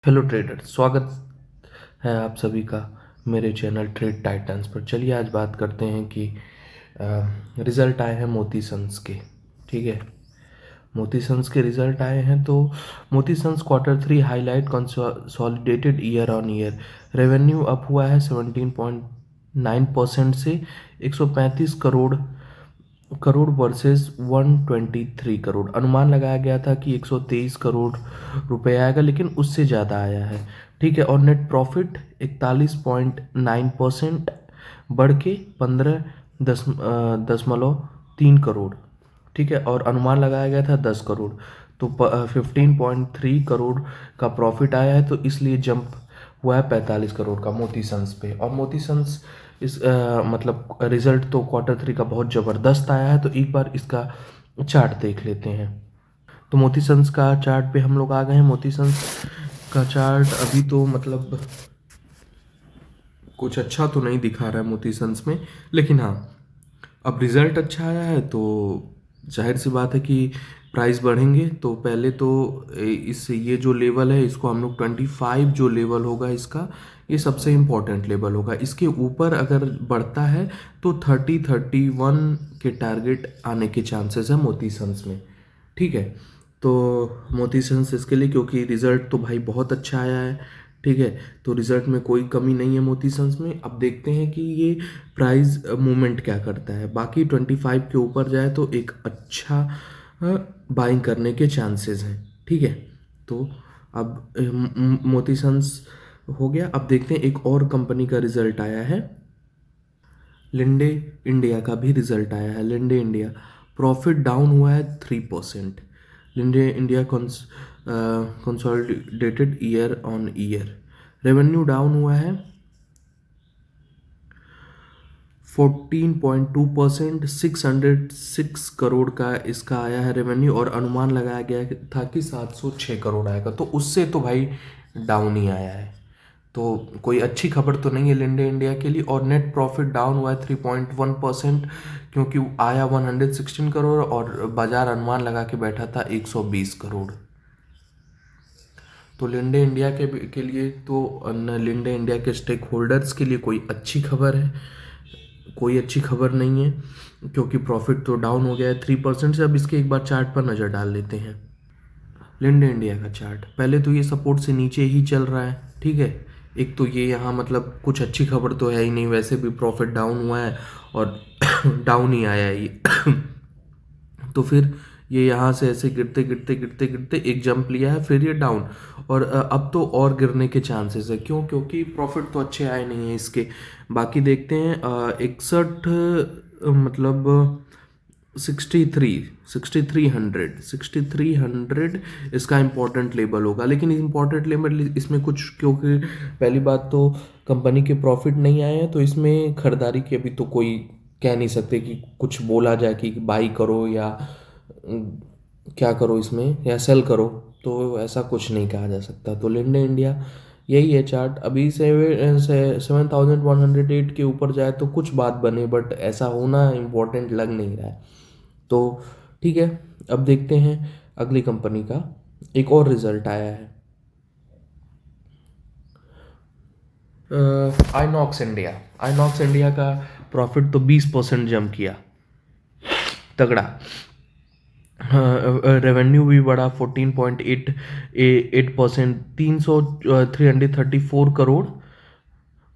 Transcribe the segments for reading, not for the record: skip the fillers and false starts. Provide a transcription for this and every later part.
Hello trader, स्वागत है आप सभी का मेरे चैनल ट्रेड टाइटन्स पर। चलिए आज बात करते हैं कि रिज़ल्ट आए हैं मोती सन्स के। ठीक है, मोती सन्स के रिज़ल्ट आए हैं। तो Moti Sons quarter 3 highlight consolidated year on year revenue up हुआ है 17.9% से 135 करोड़ वर्सेस 123 करोड़। अनुमान लगाया गया था कि 123 करोड़ रुपए आएगा, लेकिन उससे ज़्यादा आया है। ठीक है, और नेट प्रॉफिट 41.9% बढ़ के 15.3 करोड़। ठीक है, और अनुमान लगाया गया था 10 करोड़। तो 15.3 करोड़ का प्रॉफिट आया है, तो इसलिए जंप हुआ है 45 करोड़ का मोती सन्स पे। और मोती सन्स इस मतलब रिजल्ट तो क्वार्टर 3 का बहुत ज़बरदस्त आया है। तो एक बार इसका चार्ट देख लेते हैं। तो मोती सन्स का चार्ट पे हम लोग आ गए हैं। मोती सन्स का चार्ट अभी तो मतलब कुछ अच्छा तो नहीं दिखा रहा है मोती सन्स में, लेकिन हाँ, अब रिजल्ट अच्छा आया है तो जाहिर सी बात है कि प्राइस बढ़ेंगे। तो पहले तो इस ये जो लेवल है इसको हम लोग 25 जो लेवल होगा इसका, ये सबसे इम्पोर्टेंट लेवल होगा। इसके ऊपर अगर बढ़ता है तो 31 के टारगेट आने के चांसेस है मोती सन्स में। ठीक है, तो मोती सन्स इसके लिए, क्योंकि रिजल्ट तो भाई बहुत अच्छा आया है। ठीक है, तो रिजल्ट में कोई कमी नहीं है मोती सन्स में। अब देखते हैं कि ये प्राइस मूवमेंट क्या करता है। बाकी 25 के ऊपर जाए तो एक अच्छा बाइंग करने के चांसेस हैं। ठीक है, तो अब मोती सन्स हो गया। अब देखते हैं एक और कंपनी का रिजल्ट आया है। लिंडे इंडिया का भी रिजल्ट आया है। लिंडे इंडिया प्रॉफिट डाउन हुआ है 3%। Linde India consolidated year on year revenue down हुआ है 14.2%। 606 करोड़ का इसका आया है रेवेन्यू, और अनुमान लगाया गया था कि 706 करोड़ आएगा। तो उससे तो भाई डाउन ही आया है, तो कोई अच्छी खबर तो नहीं है लिंडे इंडिया के लिए। और नेट प्रॉफिट डाउन हुआ है 3.1%, क्योंकि आया 116 करोड़ और बाजार अनुमान लगा के बैठा था 120 करोड़। तो लिंडे इंडिया के लिए तो लिंडे इंडिया के स्टेक होल्डर्स के लिए कोई अच्छी खबर है, कोई अच्छी खबर नहीं है, क्योंकि प्रॉफिट तो डाउन हो गया है 3% से। अब इसके एक बार चार्ट पर नज़र डाल लेते हैं। लिंडे इंडिया का चार्ट पहले तो ये सपोर्ट से नीचे ही चल रहा है। ठीक है, एक तो ये यहाँ मतलब कुछ अच्छी खबर तो है ही नहीं, वैसे भी प्रॉफिट डाउन हुआ है और डाउन ही आया है ये। तो फिर ये यहाँ से ऐसे गिरते गिरते गिरते गिरते एक जंप लिया है, फिर ये डाउन। और अब तो और गिरने के चांसेस है। क्यों? क्योंकि प्रॉफिट तो अच्छे आए नहीं है इसके। बाकी देखते हैं 61 मतलब 6300 इसका इम्पोर्टेंट लेवल होगा। लेकिन इम्पोर्टेंट लेवल इसमें कुछ, क्योंकि पहली बात तो कंपनी के प्रॉफिट नहीं आए हैं, तो इसमें खरीदारी की अभी तो कोई कह नहीं सकते कि कुछ बोला जाए कि बाई करो या क्या करो इसमें या सेल करो। तो ऐसा कुछ नहीं कहा जा सकता। तो लिंडे इंडिया यही है चार्ट। अभी 7108 के ऊपर जाए तो कुछ बात बने, बट ऐसा होना इम्पोर्टेंट लग नहीं रहा है। तो ठीक है, अब देखते हैं अगली कंपनी का एक और रिजल्ट आया है। आइनॉक्स इंडिया। आइनॉक्स इंडिया का प्रॉफिट तो 20% जंप किया, तगड़ा। रेवेन्यू भी बढ़ा 14.8%, 334 करोड़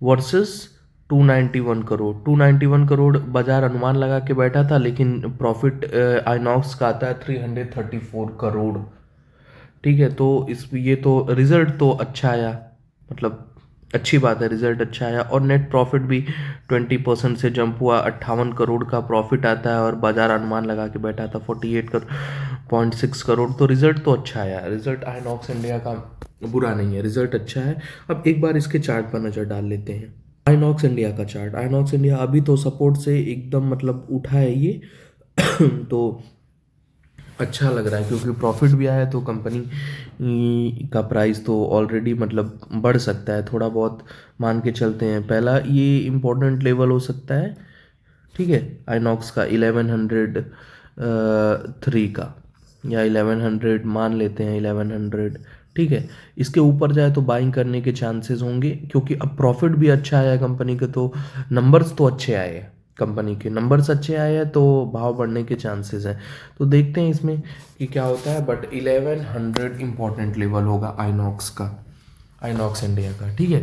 वर्सेस 291 करोड़। 291 करोड़ बाजार अनुमान लगा के बैठा था, लेकिन प्रॉफिट आइनॉक्स का आता है 334 करोड़। ठीक है, तो इस ये तो रिजल्ट तो अच्छा आया, मतलब अच्छी बात है, रिजल्ट अच्छा आया। और नेट प्रॉफिट भी 20% से जंप हुआ, 58 करोड़ का प्रॉफिट आता है, और बाजार अनुमान लगा के बैठा था 48.6 करोड़। तो रिजल्ट तो अच्छा आया। रिजल्ट आइनॉक्स इंडिया का बुरा नहीं है, रिजल्ट अच्छा है। अब एक बार इसके चार्ट पर नज़र डाल लेते हैं। आइनॉक्स इंडिया का चार्ट। आइनॉक्स इंडिया अभी तो सपोर्ट से एकदम मतलब उठा है ये। तो अच्छा लग रहा है, क्योंकि प्रॉफिट भी आया, तो कंपनी का प्राइस तो ऑलरेडी मतलब बढ़ सकता है थोड़ा बहुत। मान के चलते हैं पहला ये इम्पोर्टेंट लेवल हो सकता है। ठीक है, आइनॉक्स का 1103 का, या 1100 मान लेते हैं, 1100 ठीक है। इसके ऊपर जाए तो बाइंग करने के चांसेस होंगे, क्योंकि अब प्रॉफिट भी अच्छा आया है कंपनी के, तो नंबर्स तो अच्छे आए हैं, कंपनी के नंबर्स अच्छे आए हैं तो भाव बढ़ने के चांसेस हैं। तो देखते हैं इसमें कि क्या होता है। बट 1100 इंपॉर्टेंट लेवल होगा आइनॉक्स का, आइनॉक्स इंडिया का, ठीक है।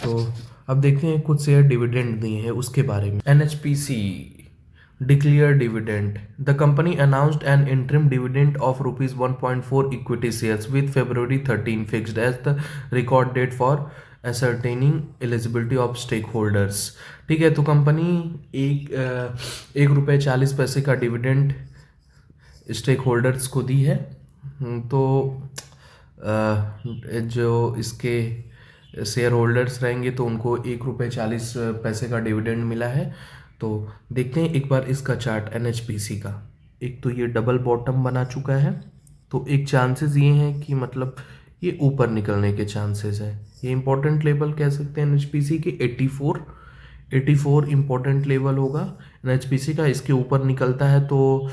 तो अब देखते हैं कुछ शेयर डिविडेंड दिए हैं उसके बारे में। NHPC declare dividend. The company announced an interim dividend of rupees 1.4 equity shares with February 13 fixed as the record date for ascertaining eligibility of stakeholders. ठीक है, तो कंपनी ₹1.40 का डिविडेंड स्टेक होल्डर्स को दी है। तो जो इसके शेयर होल्डर्स रहेंगे तो उनको ₹1.40 का डिविडेंड मिला है। तो देखते हैं एक बार इसका चार्ट NHPC का। एक तो ये डबल बॉटम बना चुका है, तो एक चांसेस ये हैं कि मतलब ये ऊपर निकलने के चांसेस है। ये इंपॉर्टेंट लेवल कह सकते हैं NHPC के 84 इंपॉर्टेंट लेवल होगा NHPC का। इसके ऊपर निकलता है तो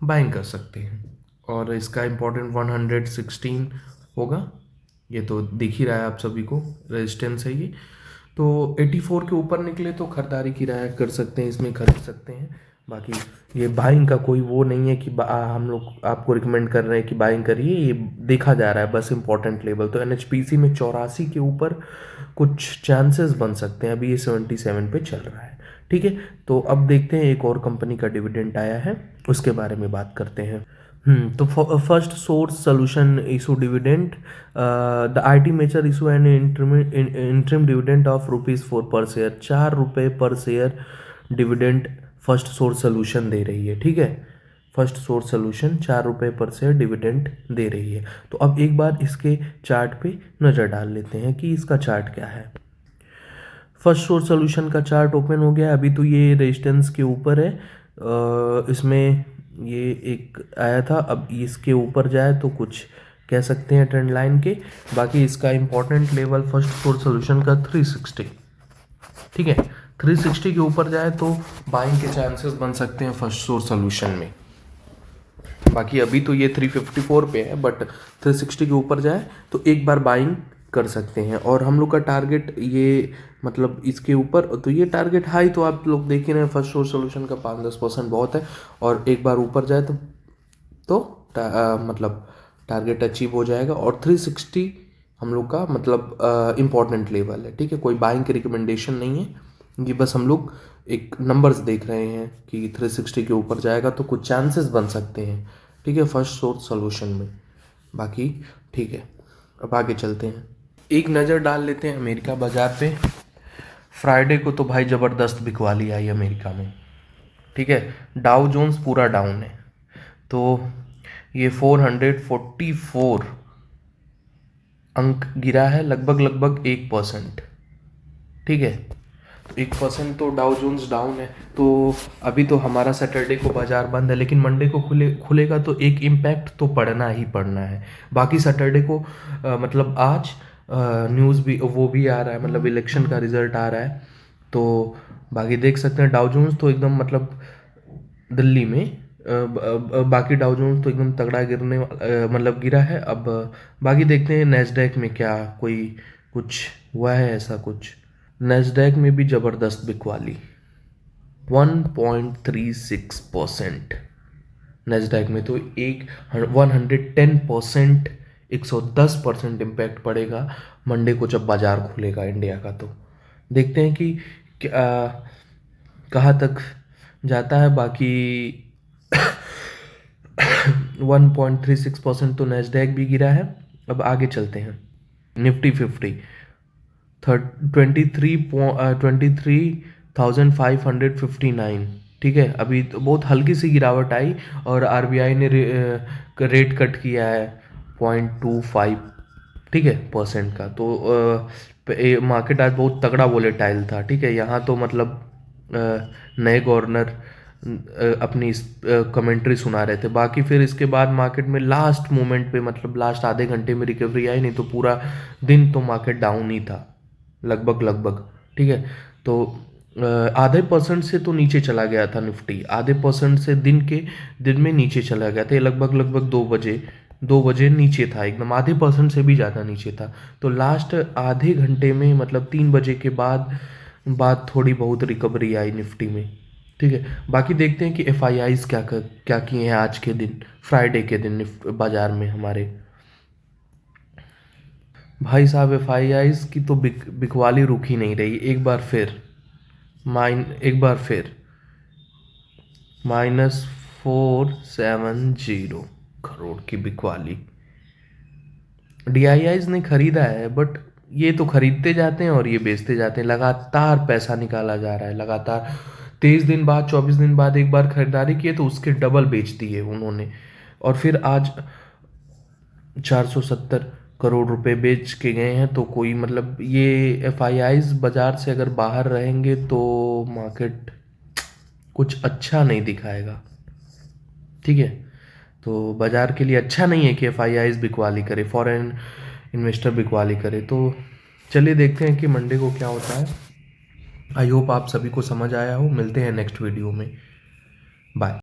बाइंग कर सकते हैं। और इसका इंपॉर्टेंट 116 होगा, ये तो दिख ही रहा है आप सभी को, रेजिस्टेंस है ये। तो 84 के ऊपर निकले तो खरीदारी की राय कर सकते हैं, इसमें खरीद सकते हैं। बाकी ये बाइंग का कोई वो नहीं है कि हम लोग आपको रिकमेंड कर रहे हैं कि बाइंग करिए, ये देखा जा रहा है बस इंपॉर्टेंट लेवल। तो NHPC में 84 के ऊपर कुछ चांसेस बन सकते हैं, अभी ये 77 पे चल रहा है, ठीक है। तो अब देखते हैं एक और कंपनी का डिविडेंड आया है, उसके बारे में बात करते हैं। तो first source solution issue dividend, the IT major issue an interim dividend of ₹4 per share, ₹4 per share dividend first source solution दे रही है, ठीक है। First source solution ₹4 per share dividend दे रही है। तो अब एक बार इसके चार्ट पे नज़र डाल लेते हैं कि इसका चार्ट क्या है। फर्स्ट सोर्स सोल्यूशन का चार्ट ओपन हो गया। अभी तो ये रेजिस्टेंस के ऊपर है, इसमें ये एक आया था, अब इसके ऊपर जाए तो कुछ कह सकते हैं ट्रेंड लाइन के। बाकी इसका important level first source solution का 360, ठीक है। 360 के ऊपर जाए तो बाइंग के चांसेस बन सकते हैं फर्स्ट सोर्स सोल्यूशन में। बाकी अभी तो ये 354 पे है, बट 360 के ऊपर जाए तो एक बार बाइंग कर सकते हैं। और हम लोग का टारगेट ये मतलब इसके ऊपर, तो ये टारगेट हाई तो आप लोग देख ही रहे हैं, फर्स्ट सोर्स सोल्यूशन का 5-10% बहुत है। और एक बार ऊपर जाए तो मतलब टारगेट अचीव हो जाएगा। और 360 हम लोग का मतलब इम्पॉर्टेंट लेवल है, ठीक है। कोई बाइंग की रिकमेंडेशन नहीं है, ये बस हम लोग एक नंबर्स देख रहे हैं कि 360 के ऊपर जाएगा तो कुछ चांसेस बन सकते हैं, ठीक है, फर्स्ट सोर्स सोल्यूशन में। बाकी ठीक है, अब आगे चलते हैं, एक नज़र डाल लेते हैं अमेरिका बाज़ार पे। फ्राइडे को तो भाई ज़बरदस्त बिकवाली आई अमेरिका में, ठीक है। डाउ जोन्स पूरा डाउन है, तो ये 444 अंक गिरा है, लगभग 1%, ठीक है। तो 1% तो डाउ जोन्स डाउन है। तो अभी तो हमारा सैटरडे को बाजार बंद है, लेकिन मंडे को खुलेगा तो एक इम्पैक्ट तो पड़ना ही पड़ना है। बाकी सैटरडे को मतलब आज न्यूज़ भी वो भी आ रहा है, मतलब इलेक्शन का रिजल्ट आ रहा है। तो बाकी देख सकते हैं डाउ जोन्स तो एकदम मतलब दिल्ली में बाकी डाउ जोन्स तो एकदम तगड़ा गिरने मतलब गिरा है। अब बाकी देखते हैं नैस्डैक में क्या कोई कुछ हुआ है ऐसा कुछ। नैस्डैक में भी ज़बरदस्त बिकवाली 1.36%। नैस्डैक में तो 110%, 110% इम्पैक्ट पड़ेगा मंडे को जब बाजार खुलेगा इंडिया का। तो देखते हैं कि कहाँ तक जाता है। बाकी 1.36% तो नैस्डैक भी गिरा है। अब आगे चलते हैं, निफ्टी 50 23,559, ठीक है। अभी तो बहुत हल्की सी गिरावट आई और RBI ने रेट कट किया है 0.25, ठीक है, परसेंट का। तो मार्केट आज बहुत तगड़ा वोलेटाइल था, ठीक है। यहाँ तो मतलब नए गवर्नर अपनी कमेंट्री सुना रहे थे। बाकी फिर इसके बाद मार्केट में लास्ट मोमेंट पे मतलब लास्ट आधे घंटे में रिकवरी आई, नहीं तो पूरा दिन तो मार्केट डाउन ही था लगभग, ठीक है। तो आधे परसेंट से तो नीचे चला गया था निफ्टी, आधे परसेंट से दिन में नीचे चला गया था। ये लगभग 2 बजे 2 बजे नीचे था एकदम, आधे परसेंट से भी ज़्यादा नीचे था। तो लास्ट आधे घंटे में मतलब 3 बजे के बाद थोड़ी बहुत रिकवरी आई निफ्टी में। ठीक है, बाकी देखते हैं कि एफ आई आईज क्या किए हैं आज के दिन, फ्राइडे के दिन बाजार में हमारे। भाई साहब एफ आई आईज की तो बिकवाली रुक ही नहीं रही, एक बार फिर -470 करोड़ की बिकवाली। डीआईआईज ने खरीदा है, बट ये तो खरीदते जाते हैं और ये बेचते जाते हैं, लगातार पैसा निकाला जा रहा है लगातार। 23 दिन बाद, 24 दिन बाद एक बार खरीदारी किए तो उसके डबल बेच दिए उन्होंने। और फिर आज 470 करोड़ रुपए बेच के गए हैं। तो कोई मतलब ये एफ आई आईज बाजार से अगर बाहर रहेंगे तो मार्केट कुछ अच्छा नहीं दिखाएगा। ठीक है, तो बाजार के लिए अच्छा नहीं है कि एफ आई आईज बिकवाली करे, फॉरेन इन्वेस्टर बिकवाली करे। तो चलिए देखते हैं कि मंडे को क्या होता है। आई होप आप सभी को समझ आया हो। मिलते हैं नेक्स्ट वीडियो में। बाय।